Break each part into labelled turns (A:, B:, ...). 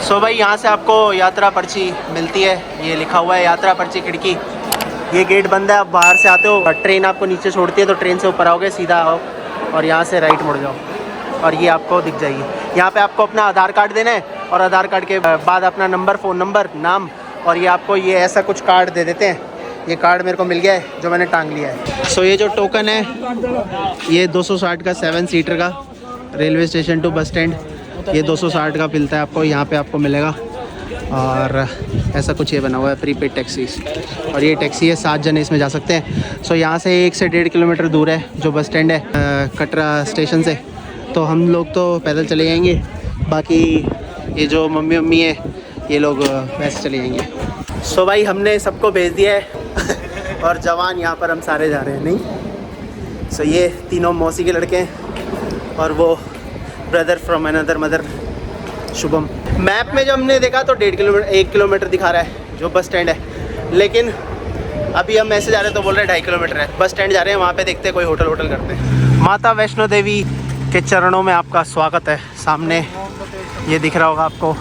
A: सो भाई यहाँ से आपको यात्रा पर्ची मिलती है, ये लिखा हुआ है यात्रा पर्ची खिड़की। ये गेट बंद है, आप बाहर से आते हो, ट्रेन आपको नीचे छोड़ती है तो ट्रेन से ऊपर आओगे, सीधा आओ और यहाँ से राइट मुड़ जाओ और ये आपको दिख जाएगी। यहाँ पे आपको अपना आधार कार्ड देना है और आधार कार्ड के बाद अपना नंबर, फ़ोन नंबर, नाम, और ये आपको ये ऐसा कुछ कार्ड दे देते हैं। ये कार्ड मेरे को मिल गया है जो मैंने टांग लिया है। सो ये जो टोकन है ये 260 का 7 सीटर का, railway station to bus stand, ये 260 का मिलता है आपको, यहाँ पे आपको मिलेगा। और ऐसा कुछ ये बना हुआ है प्रीपेड टैक्सीज, और ये टैक्सी है 7 जने इसमें जा सकते हैं। सो यहाँ से 1 से 1.5 किलोमीटर दूर है जो बस स्टैंड है कटरा स्टेशन से, तो हम लोग तो पैदल चले जाएंगे, बाकी ये जो मम्मी है ये लोग वैसे चले जाएंगे। सो भाई हमने सबको भेज दिया है और जवान यहाँ पर हम सारे जा रहे हैं नहीं। सो ये तीनों मौसी के लड़के हैं और वो brother from another mother Shubham. Map में जब हमने देखा तो 1 किलोमीटर दिखा रहा है जो बस स्टैंड है, लेकिन अभी हम ऐसे जा रहे हैं तो बोल रहे हैं 2.5 किलोमीटर है। बस स्टैंड जा रहे हैं, वहाँ पे देखते हैं कोई होटल करते हैं। माता वैष्णो देवी के चरणों में आपका स्वागत है। सामने ये दिख रहा होगा आपको,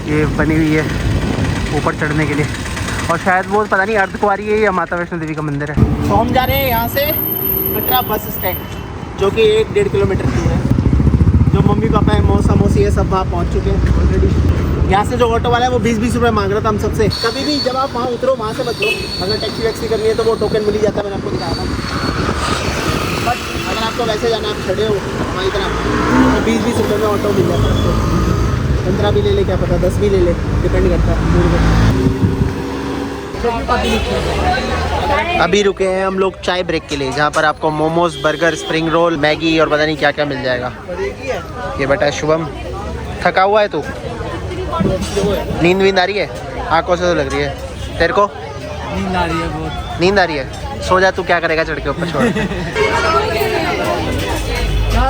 A: ये बनी हुई है ऊपर चढ़ने के लिए, और शायद वो पता नहीं अर्धकुंवारी है या माता वैष्णो देवी का मंदिर है। तो हम जा रहे हैं यहाँ से कटरा बस स्टैंड, जो कि 1-1.5 किलोमीटर दूर है। जो मम्मी पापा है, मौसा मौसी है, सब वहाँ पहुँच चुके हैं ऑलरेडी। यहाँ से जो ऑटो वाला है वो 20-20 रुपये मांग रहा था हम सबसे। कभी भी जब आप वहाँ उतरो वहाँ से मत लो, अगर टैक्सी वैक्सी करनी है तो वो टोकन मिल ही जाता है, मैंने आपको दिखाया था। बट अगर आपको वैसे जाना, आप खड़े हो वहाँ इतना, तो 20-20 रुपये में ऑटो मिल जाता है आपको। 15 भी ले ले, क्या पता 10 भी ले ले, डिपेंड करता है दूर में। अभी रुके हैं हम लोग चाय ब्रेक के लिए, जहाँ पर आपको momos, burger, spring roll, Maggi और पता नहीं क्या क्या मिल जाएगा। ये बेटा है शुभम, थका हुआ है तू? नींद आ रही है? आंखों से तो लग रही है तेरे को।
B: नींद आ रही है बहुत।
A: नींद आ रही है? सो जा, तू क्या करेगा चढ़ के ऊपर, छोड़।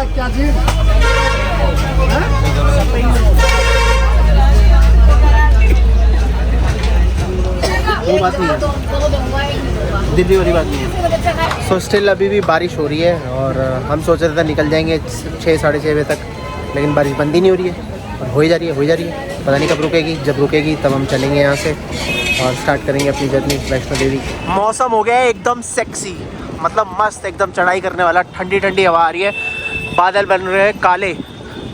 B: क्या चीज?
A: वो बात नहीं है, दिल्ली वाली बात नहीं है। सो स्टिल अभी भी बारिश हो रही है और हम सोच रहे थे निकल जाएंगे 6-6:30 बजे तक, लेकिन बारिश बंद ही नहीं हो रही है और हो ही जा रही है। पता नहीं कब रुकेगी, जब रुकेगी तब हम चलेंगे यहाँ से और स्टार्ट करेंगे अपनी जर्नी वैष्णो देवी। मौसम हो गया है एकदम सेक्सी, मतलब मस्त, एकदम चढ़ाई करने वाला। ठंडी ठंडी हवा आ रही है, बादल बन रहे हैं काले,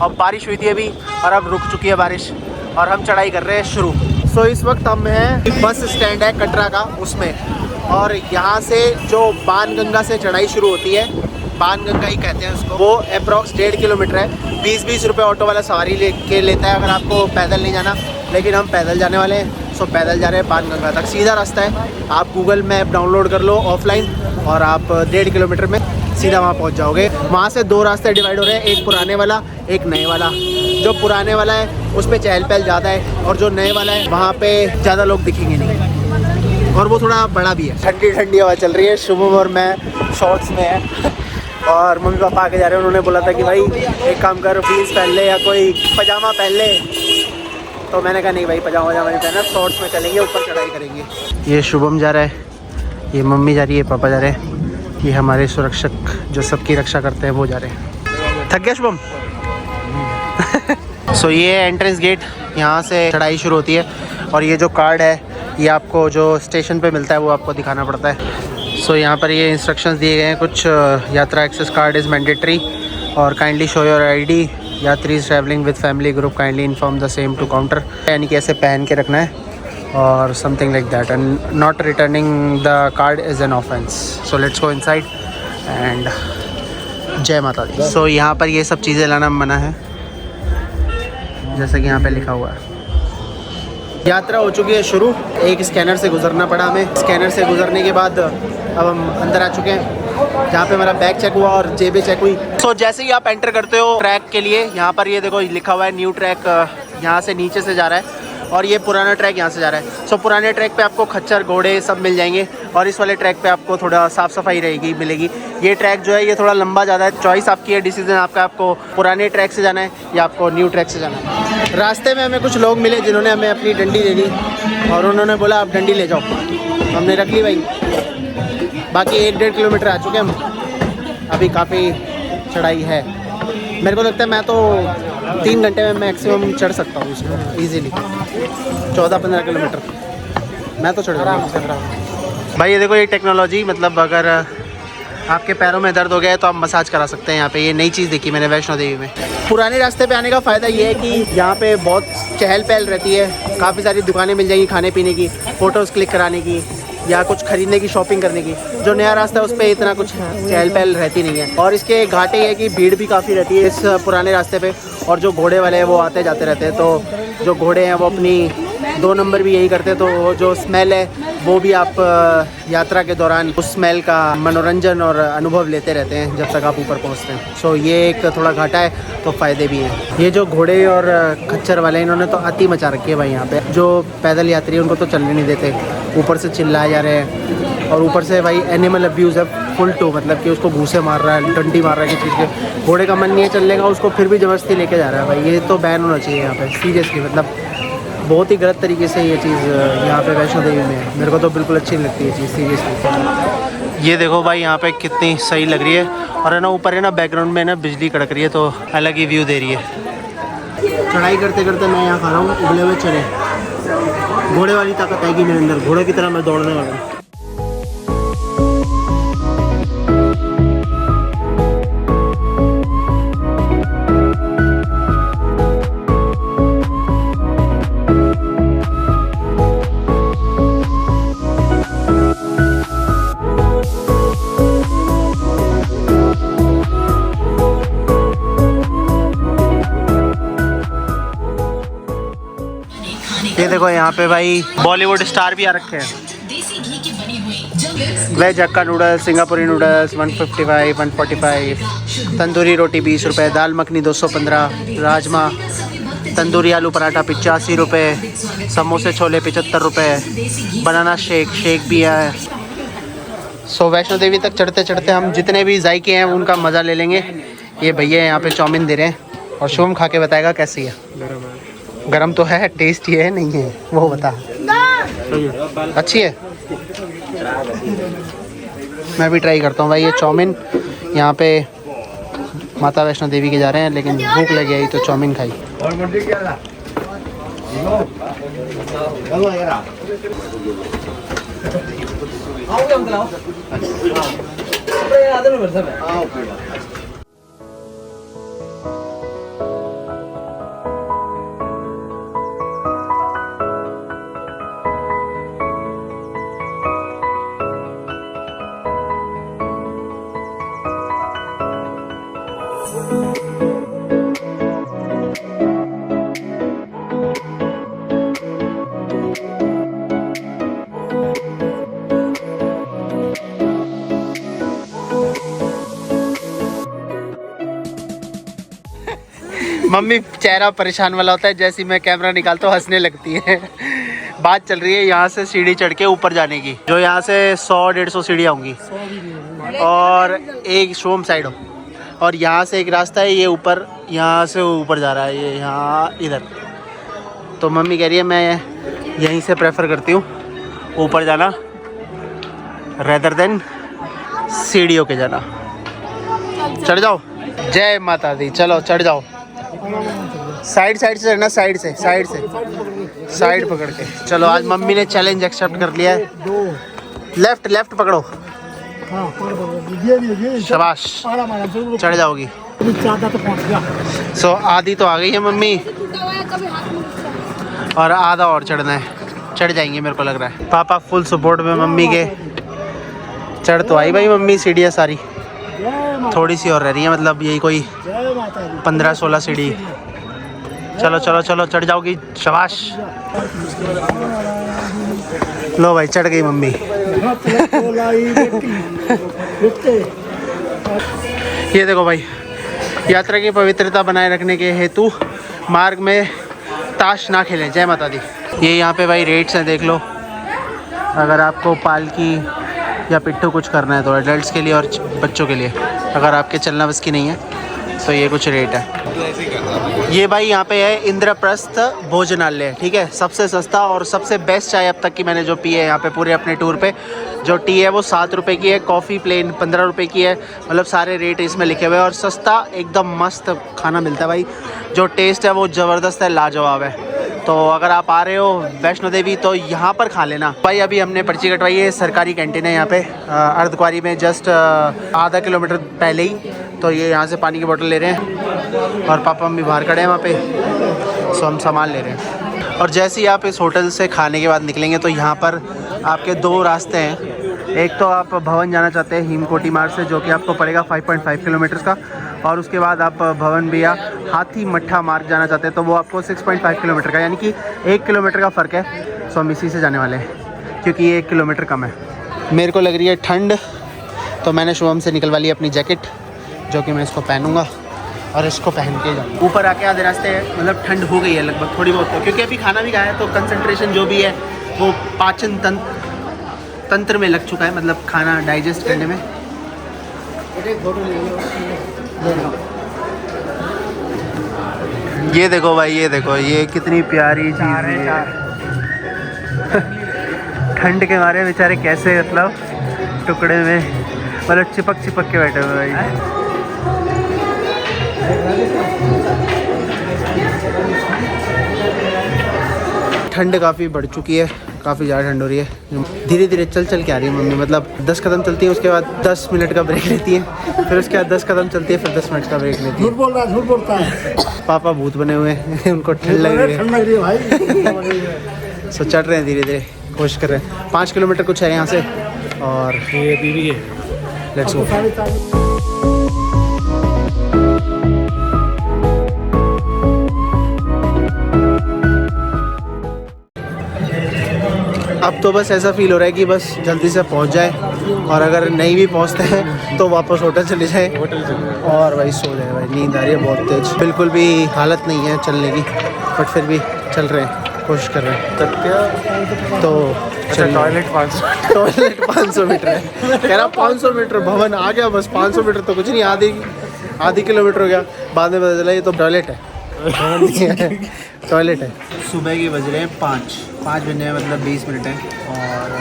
A: और बारिश हुई थी अभी और अब रुक चुकी है बारिश और हम चढ़ाई कर रहे हैं शुरू। सो इस वक्त हम हैं बस स्टैंड है कटरा का उसमें, और यहाँ से जो बाणगंगा से चढ़ाई शुरू होती है, बाणगंगा ही कहते हैं उसको, वो अप्रॉक्स 1.5 किलोमीटर है। 20-20 रुपये ऑटो वाला सवारी लेता है अगर आपको पैदल नहीं जाना, लेकिन हम पैदल जाने वाले हैं। सो पैदल जा रहे हैं बाणगंगा तक, सीधा रास्ता है। आप गूगल मैप डाउनलोड कर लो ऑफलाइन और आप 1.5 किलोमीटर में सीधा वहाँ पहुँच जाओगे। वहाँ से 2 रास्ते डिवाइड हो रहे हैं, एक पुराने वाला, एक नए वाला। जो पुराने वाला है उस पर चहल पहल ज़्यादा है, और जो नए वाला है वहाँ पे ज़्यादा लोग दिखेंगे नहीं, और वो थोड़ा बड़ा भी है। ठंडी ठंडी हवा चल रही है, शुभम और मैं शॉर्ट्स में है और मम्मी पापा आके जा रहे हैं। उन्होंने बोला था कि भाई एक काम कर, जीन्स पहन ले या कोई पजामा पहन ले, तो मैंने कहा नहीं भाई पजामा नहीं पहना, शॉर्ट्स में चलेंगे, ऊपर चढ़ाई करेंगे। ये शुभम जा रहा है, ये मम्मी जा रही है, पापा जा रहे हैं, ये हमारे सुरक्षक जो सबकी रक्षा करते हैं वो जा रहे हैं। थक गया शुभम? सो ये एंट्रेंस गेट, यहाँ से चढ़ाई शुरू होती है, और ये जो कार्ड है ये आपको जो स्टेशन पे मिलता है वो आपको दिखाना पड़ता है। सो यहाँ पर ये इंस्ट्रक्शंस दिए गए हैं कुछ। Yatra access card is mandatory और काइंडली शो योर ID। यात्री travelling with family group kindly inform the same to counter, यानी कि ऐसे पहन के रखना है और something like that, and not returning the card is an offence. So let's go inside and जय माता दी। सो यहाँ पर ये सब चीज़ें लाना मना है, जैसे कि यहाँ पे लिखा हुआ है। यात्रा हो चुकी है शुरू, एक स्कैनर से गुजरना पड़ा हमें। स्कैनर से गुजरने के बाद अब हम अंदर आ चुके हैं, जहाँ पे हमारा बैग चेक हुआ और जेबें चेक हुई। सो जैसे ही आप एंटर करते हो ट्रैक के लिए, यहाँ पर ये देखो लिखा हुआ है न्यू ट्रैक, यहाँ से नीचे से जा रहा है, और ये पुराना ट्रैक यहाँ से जा रहा है। सो पुराने ट्रैक पे आपको खच्चर, घोड़े सब मिल जाएंगे, और इस वाले ट्रैक पे आपको थोड़ा साफ़ सफाई मिलेगी। ये ट्रैक जो है ये थोड़ा लंबा ज़्यादा है, चॉइस आपकी है, डिसीजन आपका, आपको पुराने ट्रैक से जाना है या आपको न्यू ट्रैक से जाना है। रास्ते में हमें कुछ लोग मिले जिन्होंने हमें अपनी डंडी दे दी और उन्होंने बोला आप डंडी ले जाओ, हमने रख ली भाई। बाकी 1-1.5 किलोमीटर आ चुके हम, अभी काफ़ी चढ़ाई है। मेरे को लगता है मैं तो 3 घंटे में मैक्सिमम चढ़ सकता हूँ इसको ईजीली, 14-15 किलोमीटर मैं तो चढ़ रहा हूँ भाई। ये देखो ये टेक्नोलॉजी, मतलब अगर आपके पैरों में दर्द हो गया है तो आप मसाज करा सकते हैं यहाँ पे। ये नई चीज़ देखी मैंने वैष्णो देवी में। पुराने रास्ते पे आने का फ़ायदा ये है कि यहाँ पे बहुत चहल पहल रहती है, काफ़ी सारी दुकानें मिल जाएंगी खाने पीने की, फ़ोटोज़ क्लिक कराने की या कुछ खरीदने की, शॉपिंग करने की। जो नया रास्ता है उस पर इतना कुछ चहल पहल रहती नहीं है। और इसके घाटे है कि भीड़ भी काफ़ी रहती है इस पुराने रास्ते पे, और जो घोड़े वाले हैं वो आते जाते रहते हैं। तो जो घोड़े हैं वो अपनी 2 नंबर भी यही करते हैं। तो जो स्मेल है वो भी आप यात्रा के दौरान उस स्मेल का मनोरंजन और अनुभव लेते रहते हैं जब तक आप ऊपर पहुंचते हैं। सो ये एक थोड़ा घाटा है तो फ़ायदे भी हैं। ये जो घोड़े और खच्चर वाले इन्होंने तो अति मचा रखी है भाई यहाँ पे। जो पैदल यात्री है उनको तो चलने नहीं देते, ऊपर से चिल्लाए जा रहे हैं। और ऊपर से भाई एनिमल अब्यूज़ है फुल टू, मतलब कि उसको घूसे मार रहा है, डंडी मार रहा है किसी चीज़ के। घोड़े का मन नहीं है चलने का, उसको फिर भी ज़बरदस्ती लेके जा रहा है भाई। ये तो बैन होना चाहिए यहाँ पे सीरियसली, मतलब बहुत ही गलत तरीके से ये चीज़ यहाँ पे वैष्णो देवी में है। मेरे को तो बिल्कुल अच्छी नहीं लगती ये चीज़ सीरियसली। ये देखो भाई यहाँ पे कितनी सही लग रही है, और है ना ऊपर है ना बैकग्राउंड में ना बिजली कड़क रही है, तो अलग ही व्यू दे रही है। चढ़ाई करते करते मैं यहाँ खा रहा हूँ उबले हुए चने। घोड़े वाली ताकत आएगी मेरे अंदर, घोड़े की तरह मैं दौड़ने वाला हूँ। ये देखो यहाँ पे भाई बॉलीवुड स्टार भी आ रखे हैं। वेज हक्का नूडल्स, सिंगापुरी नूडल्स 155, 145, तंदूरी रोटी 20 रुपये, दाल मखनी 215, राजमा, तंदूरी आलू पराठा 85 रुपये, समोसे छोले 75 रुपये, बनाना शेक भी है। सो वैष्णो देवी तक चढ़ते चढ़ते हम जितने भी जायके हैं उनका मज़ा ले लेंगे। ये भैया यहाँ पे चाउमीन दे रहे हैं और शुभम खा के बताएगा कैसी है। गरम तो है, टेस्टी है नहीं है वो बता। अच्छी है, मैं भी ट्राई करता हूँ भाई। ये चाउमीन यहाँ पे माता वैष्णो देवी के जा रहे हैं, लेकिन भूख लगी आई तो चाउमीन खाई। मम्मी चेहरा परेशान वाला होता है, जैसे मैं कैमरा निकालता हूँ हंसने लगती है। बात चल रही है यहाँ से सीढ़ी चढ़ के ऊपर जाने की, जो यहाँ से 100-150 सीढ़ियाँ होंगी और एक शोम साइड हो, और यहाँ से एक रास्ता है ये ऊपर, यहाँ से ऊपर जा रहा है ये यहाँ इधर। तो मम्मी कह रही है मैं यहीं से प्रेफर करती हूँ ऊपर जाना रेदर देन सीढ़ियों के जाना। चढ़ जाओ, जय माता दी, चलो चढ़ जाओ। साइड से चढ़ना, साइड पकड़ के चलो। आज मम्मी ने चैलेंज एक्सेप्ट कर लिया है। लेफ्ट पकड़ो, शाबाश, चढ़ जाओगी। सो आधी तो आ गई है मम्मी, और आधा और चढ़ना है, चढ़ जाएंगे मेरे को लग रहा है। पापा फुल सपोर्ट में मम्मी के। चढ़ तो आई भाई मम्मी सीढ़ियाँ सारी, थोड़ी सी और रह रही है, मतलब यही कोई 15-16 सीढ़ी। चलो चढ़ जाओगी, शाबाश। लो भाई चढ़ गई मम्मी। ये देखो भाई, यात्रा की पवित्रता बनाए रखने के हेतु मार्ग में ताश ना खेलें, जय माता दी। ये यहाँ पे भाई रेट्स हैं, देख लो। अगर आपको पालकी या पिट्ठू कुछ करना है तो एडल्ट्स के लिए और बच्चों के लिए, अगर आपके चलना बस की नहीं है तो ये कुछ रेट है। ये भाई यहाँ पे है इंद्रप्रस्थ भोजनालय, ठीक है। सबसे सस्ता और सबसे बेस्ट चाय अब तक की मैंने जो पी है यहाँ पे पूरे अपने टूर पे। जो टी है वो 7 रुपये की है, कॉफ़ी प्लेन 15 रुपये की है। मतलब सारे रेट इसमें लिखे हुए हैं और सस्ता एकदम मस्त खाना मिलता है भाई। जो टेस्ट है वो ज़बरदस्त है, लाजवाब है। तो अगर आप आ रहे हो वैष्णो देवी तो यहाँ पर खा लेना भाई। अभी हमने पर्ची कटवाई है, सरकारी कैंटीन है यहाँ पे अर्धकुंवारी में, जस्ट आधा किलोमीटर पहले ही। तो ये यहाँ से पानी की बोतल ले रहे हैं और पापा मम्मी बाहर खड़े हैं वहाँ पे, सो हम सामान ले रहे हैं। और जैसे ही आप इस होटल से खाने के बाद निकलेंगे तो यहाँ पर आपके 2 रास्ते हैं। एक तो आप भवन जाना चाहते हैं हिमकोटी मार्ग से, जो कि आपको पड़ेगा 5.5 किलोमीटर का, और उसके बाद आप भवन भैया हाथी मट्ठा मार्ग जाना चाहते हैं तो वो आपको 6.5 किलोमीटर का, यानी कि 1 किलोमीटर का फ़र्क है। सो हम इसी से जाने वाले हैं क्योंकि ये 1 किलोमीटर कम है। मेरे को लग रही है ठंड, तो मैंने शुभम से निकलवा ली अपनी जैकेट, जो कि मैं इसको पहनूंगा और इसको पहन के जाऊँ। ऊपर आके आधे रास्ते मतलब ठंड हो गई है लगभग थोड़ी बहुत, क्योंकि अभी खाना भी खाया है तो कंसंट्रेशन जो भी है वो पाचन तंत्र में लग चुका है, मतलब खाना डाइजेस्ट करने में। ये देखो भाई, ये देखो, ये कितनी प्यारी चीज़ है। ठंड के मारे बेचारे कैसे मतलब टुकड़े में मतलब चिपक के बैठे हुए भाई। ठंड काफ़ी बढ़ चुकी है, काफ़ी ज़्यादा ठंड हो रही है। धीरे धीरे चल के आ रही है मम्मी, मतलब 10 कदम चलती है, उसके बाद 10 मिनट का ब्रेक लेती है, फिर उसके बाद 10 कदम चलती है, फिर 10 मिनट का ब्रेक लेती है।
B: झूठ बोलता है।
A: पापा भूत बने हुए हैं उनको ठंड लग रही है भाई। सो चढ़ रहे हैं धीरे धीरे, कोशिश कर रहे हैं। 5 किलोमीटर कुछ है यहाँ से और ये बीवी है। Let's go. अब तो बस ऐसा फील हो रहा है कि बस जल्दी से पहुंच जाए, और अगर नहीं भी पहुंचते हैं तो वापस होटल चले जाए और भाई सो जाए। भाई नींद आ रही है बहुत तेज, बिल्कुल भी हालत नहीं है चलने की, बट फिर भी चल रहे हैं, कोशिश कर रहे हैं। तो टॉयलेट 500 मीटर है, कह रहा 500 मीटर भवन आ गया, बस 500 मीटर तो कुछ नहीं, आधी किलोमीटर हो गया। बाद में पता चला ये तो टॉयलेट है, टॉयलेट है। सुबह के बज रहे हैं 5 बजने में मतलब 20 मिनट है और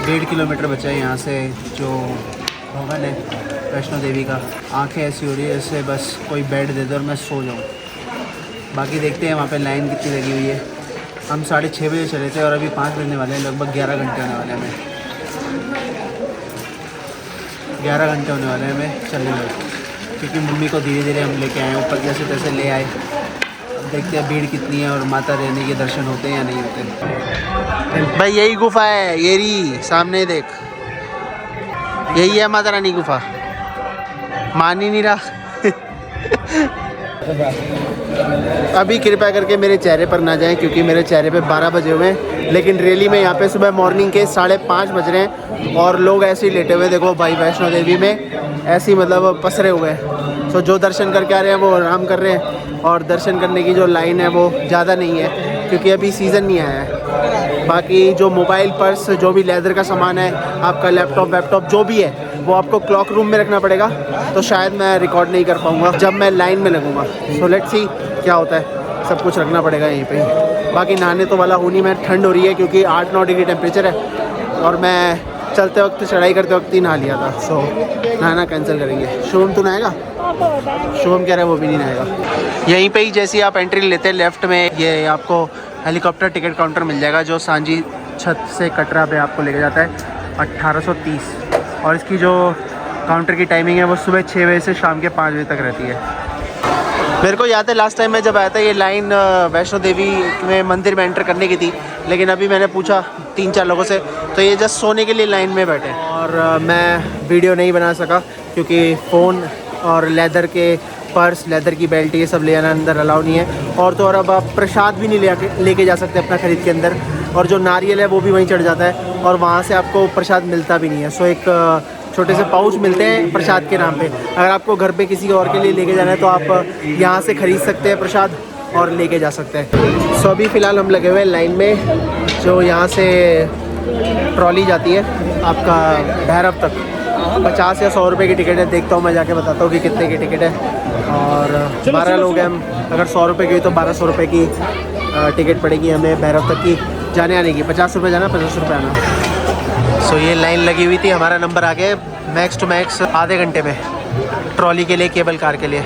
A: 1.5 किलोमीटर बचा है यहाँ से जो भवन है वैष्णो देवी का। आंखें ऐसी हो रही है जैसे बस कोई बेड दे दो और मैं सो जाऊँ। बाकी देखते हैं वहाँ पे लाइन कितनी लगी हुई है। हम 6:30 बजे चले थे और अभी 5 बजने वाले हैं, लगभग 11 घंटे होने वाले हैं हमें। 11 घंटे होने वाले हैं हमें चलने में, क्योंकि मम्मी को धीरे धीरे हम लेके आए ऊपर, जैसे तैसे ले आए। देखते हैं भीड़ कितनी है और माता रानी के दर्शन होते हैं या नहीं होते। भाई यही गुफा है, ये रही सामने देख, यही है माता रानी गुफा। मान ही नहीं रहा। अभी कृपया करके मेरे चेहरे पर ना जाएं, क्योंकि मेरे चेहरे पे 12 बजे हुए हैं, लेकिन रैली में यहाँ पे सुबह मॉर्निंग के 5:30 बज रहे हैं और लोग ऐसे ही लेटे हुए देखो भाई वैष्णो देवी में, ऐसे ही मतलब पसरे हुए हैं। तो जो दर्शन करके आ रहे हैं वो आराम कर रहे हैं, और दर्शन करने की जो लाइन है वो ज़्यादा नहीं है क्योंकि अभी सीज़न नहीं आया है। बाकी जो मोबाइल पर्स, जो भी लेदर का सामान है, आपका लैपटॉप जो भी है वो आपको क्लॉक रूम में रखना पड़ेगा, तो शायद मैं रिकॉर्ड नहीं कर पाऊँगा जब मैं लाइन में लगूँगा। सो लेट्स सी क्या होता है, सब कुछ रखना पड़ेगा यहीं पे ही। बाकी नहाने तो वाला हूँ नहीं मैं, ठंड हो रही है क्योंकि 8-9 डिग्री टेम्परेचर है और मैं चलते वक्त चढ़ाई करते वक्त ही नहा लिया था। सो नहाना कैंसिल करेंगे। शुभम तू नहाएगा? शुभम कह रहा है वो भी नहीं नहाएगा। यहीं पे ही जैसे आप एंट्री लेते हैं लेफ़्ट में, ये आपको हेलीकॉप्टर टिकट काउंटर मिल जाएगा जो सांझी छत से कटरा पे आपको लेके जाता है 1830। और इसकी जो काउंटर की टाइमिंग है वो सुबह 6 बजे से शाम के 5 बजे तक रहती है। मेरे को याद है लास्ट टाइम मैं जब आया था ये लाइन वैष्णो देवी में मंदिर में एंटर करने की थी, लेकिन अभी मैंने पूछा 3-4 लोगों से तो ये जस्ट सोने के लिए लाइन में बैठे। और मैं वीडियो नहीं बना सका क्योंकि फ़ोन और लेदर के पर्स, लेदर की बेल्ट, ये सब ले आना अंदर अलाउ नहीं है। और तो और अब आप प्रसाद भी नहीं लेके जा सकते अपना ख़रीद के अंदर, और जो नारियल है वो भी वहीं चढ़ जाता है और वहाँ से आपको प्रसाद मिलता भी नहीं है। सो एक छोटे से पाउच मिलते हैं प्रसाद के नाम पे। अगर आपको घर पे किसी और के लिए लेके जाना है तो आप यहाँ से ख़रीद सकते हैं प्रसाद और लेके जा सकते हैं। सो अभी फ़िलहाल हम लगे हुए हैं लाइन में, जो यहाँ से ट्रॉली जाती है आपका भैरव तक। 50 या 100 रुपये की टिकट है, देखता हूँ मैं जाके बताता हूँ कि कितने की टिकट है। और 12 लोग हैं हम। अगर 100 रुपये की हुई तो 1200 रुपये की टिकट पड़ेगी हमें भैरव तक की जाने आने की। 50 रुपये जाना, 50 रुपये आना। सो ये लाइन लगी हुई थी, हमारा नंबर आ गया मैक्स टू मैक्स आधे घंटे में ट्रॉली के लिए, केबल कार के लिए।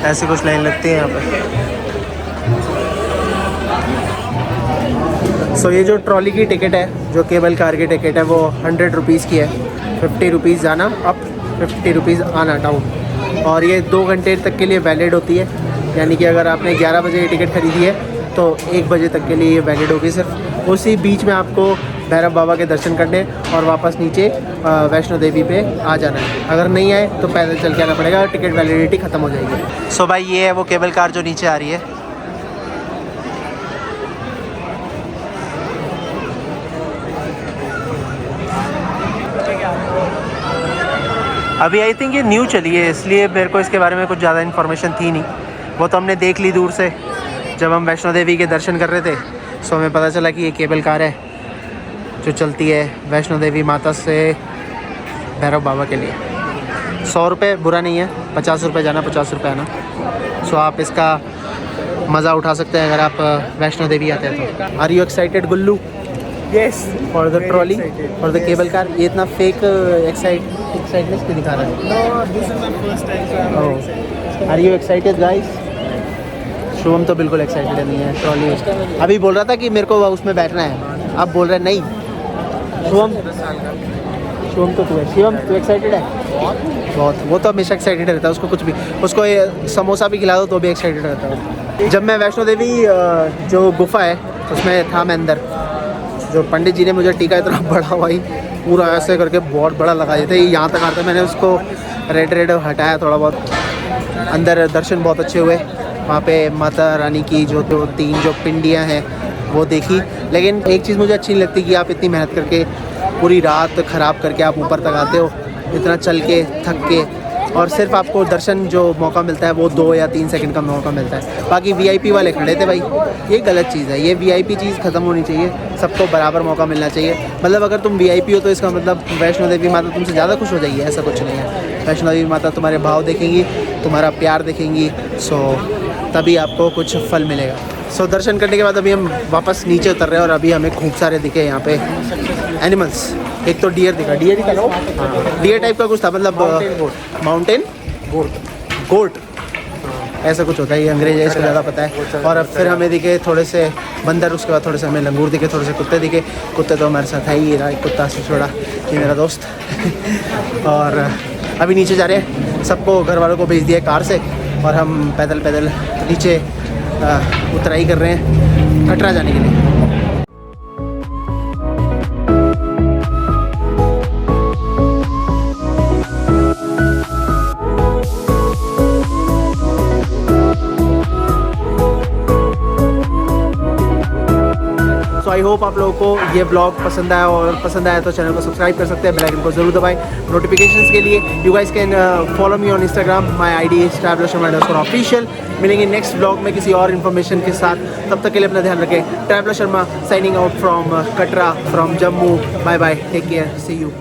A: ऐसी कुछ लाइन लगती है यहाँ पर। सो ये जो ट्रॉली की टिकट है, जो केबल कार की टिकट है, वो 100 रुपीज़ की है। 50 रुपीज़ जाना अप, 50 रुपीज़ आना डाउन। और ये 2 घंटे तक के लिए वैलिड होती है, यानी कि अगर आपने 11 बजे की टिकट खरीदी है तो 1 बजे तक के लिए ये वैलिड होगी सिर्फ। उसी बीच में आपको भैरव बाबा के दर्शन करने और वापस नीचे वैष्णो देवी पे आ जाना है। अगर नहीं आए तो पैदल चल के आना पड़ेगा, टिकट वैलिडिटी ख़त्म हो जाएगी। सो भाई ये है वो केबल कार जो नीचे आ रही है। अभी आई थिंक ये न्यू चली है, इसलिए मेरे को इसके बारे में कुछ ज़्यादा इन्फॉर्मेशन थी नहीं। वो तो हमने देख ली दूर से जब हम वैष्णो देवी के दर्शन कर रहे थे। सो हमें पता चला कि ये केबल कार है जो चलती है वैष्णो देवी माता से भैरव बाबा के लिए। 100 रुपये बुरा नहीं है, 50 रुपये जाना, 50 रुपये आना। सो आप इसका मज़ा उठा सकते हैं अगर आप वैष्णो देवी आते हैं तो। Are you excited Gullu?
B: Yes.
A: For the trolley और द केबल कार। ये इतना फेक एक्साइटनेस क्यों दिखा रहा है?
B: No, this is my first time. So I'm very excited.
A: Are you excited guys? Shubham तो बिल्कुल एक्साइटेड नहीं है ट्रॉली। अभी बोल रहा था कि मेरे को उसमें बैठना है, अब बोल रहा है नहीं। शुभम तो तू है। शिवम तू एक्साइटेड है? बहुत। वो तो हमेशा एक्साइटेड रहता है, उसको कुछ भी, उसको ये समोसा भी खिला दो तो भी एक्साइटेड रहता है। जब मैं वैष्णो देवी जो गुफा है उसमें था मैं अंदर, जो पंडित जी ने मुझे टीका इतना बड़ा भाई पूरा ऐसे करके बहुत बड़ा लगा दिया था। यहाँ तक आता मैंने उसको रेड हटाया थोड़ा बहुत। अंदर दर्शन बहुत अच्छे हुए। वहाँ पे माता रानी की जो 3 जो पिंडियाँ हैं वो देखी। लेकिन एक चीज़ मुझे अच्छी नहीं लगती कि आप इतनी मेहनत करके पूरी रात ख़राब करके आप ऊपर तक आते हो, इतना चल के थक के, और सिर्फ आपको दर्शन जो मौका मिलता है वो 2 या 3 सेकंड का मौका मिलता है। बाकी वीआईपी वाले खड़े थे भाई, ये गलत चीज़ है। ये वीआईपी चीज़ ख़त्म होनी चाहिए, सबको बराबर मौका मिलना चाहिए। मतलब अगर तुम वीआईपी हो तो इसका मतलब वैष्णो देवी माता तुमसे ज़्यादा खुश हो जाएगी, ऐसा कुछ नहीं है। वैष्णो देवी माता तुम्हारे भाव देखेंगी, तुम्हारा प्यार देखेंगी, सो तभी आपको कुछ फल मिलेगा। सो दर्शन करने के बाद अभी हम वापस नीचे उतर रहे हैं और अभी हमें खूब सारे दिखे यहाँ पे एनिमल्स। एक तो डियर दिखा, डियर ही करो, डियर टाइप का कुछ था, मतलब माउंटेन गोट ऐसा कुछ होता है, ये अंग्रेजी है, इसको ज़्यादा पता है। और अब फिर हमें दिखे थोड़े से बंदर, उसके बाद थोड़े से हमें लंगूर दिखे, थोड़े से कुत्ते दिखे। कुत्ते तो हमारे साथ है ही, रहा एक कुत्ता से छोड़ा, ये मेरा दोस्त। और अभी नीचे जा रहे हैं, सबको घर वालों को भेज दिया कार से और हम पैदल पैदल नीचे उतराई कर रहे हैं कटरा जाने के लिए। सो आई होप आप लोगों को ये ब्लॉग पसंद आया, और पसंद आया तो चैनल को सब्सक्राइब कर सकते हैं, बेल आइकन को जरूर दबाएं नोटिफिकेशंस के लिए। You guys can follow me on Instagram, my ID is traveler_official। मिलेंगे नेक्स्ट ब्लॉग में किसी और इन्फॉर्मेशन के साथ, तब तक के लिए अपना ध्यान रखें। Traveller Sharma signing out from Katra, from Jammu. Bye bye, take care, see you.